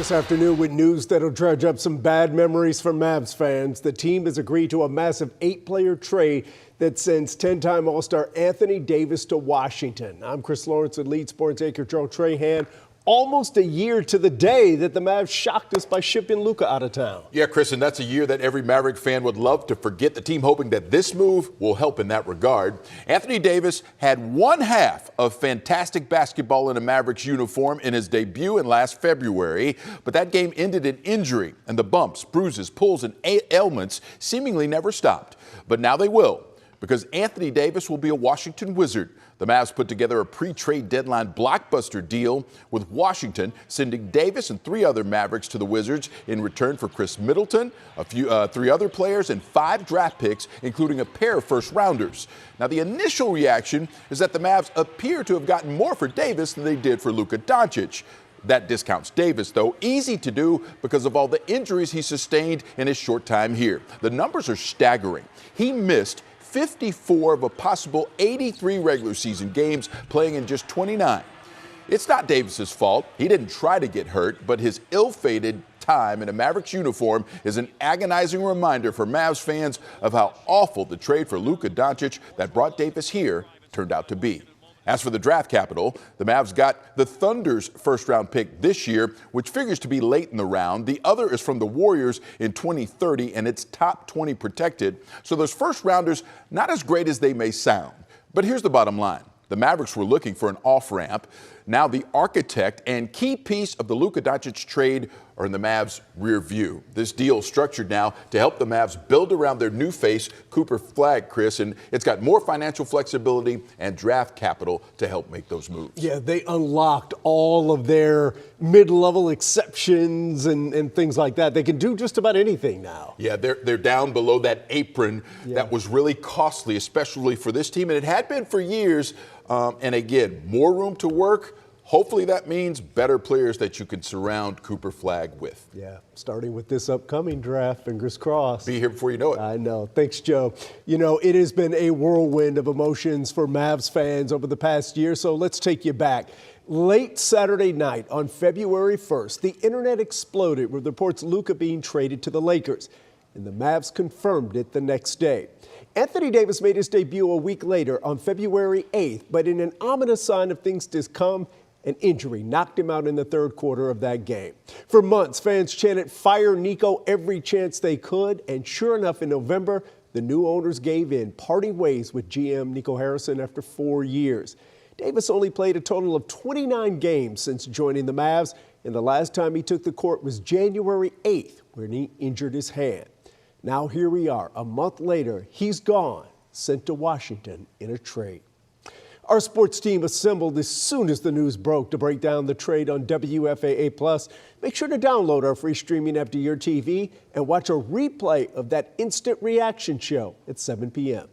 This afternoon with news that'll dredge up some bad memories for Mavs fans. The team has agreed to a massive 8-player trade that sends 10-time All-Star Anthony Davis to Washington. I'm Chris Lawrence with Lead Sports anchor Joe Trahan. Almost a year to the day that the Mavs shocked us by shipping Luka out of town. Yeah, Chris, and that's a year that every Maverick fan would love to forget. The team hoping that this move will help in that regard. Anthony Davis had one half of fantastic basketball in a Mavericks uniform in his debut in last February, but that game ended in injury, and the bumps, bruises, pulls, and ailments seemingly never stopped. But now they will, because Anthony Davis will be a Washington Wizard. The Mavs put together a pre-trade deadline blockbuster deal with Washington, sending Davis and 3 other Mavericks to the Wizards in return for Khris Middleton, 3 other players, and 5 draft picks, including a pair of first-rounders. Now, the initial reaction is that the Mavs appear to have gotten more for Davis than they did for Luka Doncic. That discounts Davis, though. Easy to do because of all the injuries he sustained in his short time here. The numbers are staggering. He missed 54 of a possible 83 regular season games, playing in just 29. It's not Davis's fault. He didn't try to get hurt, but his ill-fated time in a Mavericks uniform is an agonizing reminder for Mavs fans of how awful the trade for Luka Doncic that brought Davis here turned out to be. As for the draft capital, the Mavs got the Thunder's first-round pick this year, which figures to be late in the round. The other is from the Warriors in 2030, and it's top 20 protected. So those first-rounders, not as great as they may sound. But here's the bottom line. The Mavericks were looking for an off-ramp. Now the architect and key piece of the Luka Doncic trade are in the Mavs' rear view. This deal is structured now to help the Mavs build around their new face, Cooper Flagg, Chris, and it's got more financial flexibility and draft capital to help make those moves. Yeah, they unlocked all of their mid-level exceptions and things like that. They can do just about anything now. Yeah, they're down below that apron that was really costly, especially for this team, and it had been for years. And again, more room to work. Hopefully that means better players that you can surround Cooper Flagg with. Yeah, starting with this upcoming draft, fingers crossed. Be here before you know it. I know. Thanks, Joe. You know, it has been a whirlwind of emotions for Mavs fans over the past year, so let's take you back. Late Saturday night on February 1st, the internet exploded with reports Luka being traded to the Lakers, and the Mavs confirmed it the next day. Anthony Davis made his debut a week later on February 8th, but in an ominous sign of things to come, an injury knocked him out in the third quarter of that game. For months, fans chanted, "Fire Nico," every chance they could, and sure enough, in November, the new owners gave in, parting ways with GM Nico Harrison after 4 years. Davis only played a total of 29 games since joining the Mavs, and the last time he took the court was January 8th, when he injured his hand. Now here we are, a month later, he's gone, sent to Washington in a trade. Our sports team assembled as soon as the news broke to break down the trade on WFAA+. Make sure to download our free streaming app to your TV and watch a replay of that instant reaction show at 7 p.m.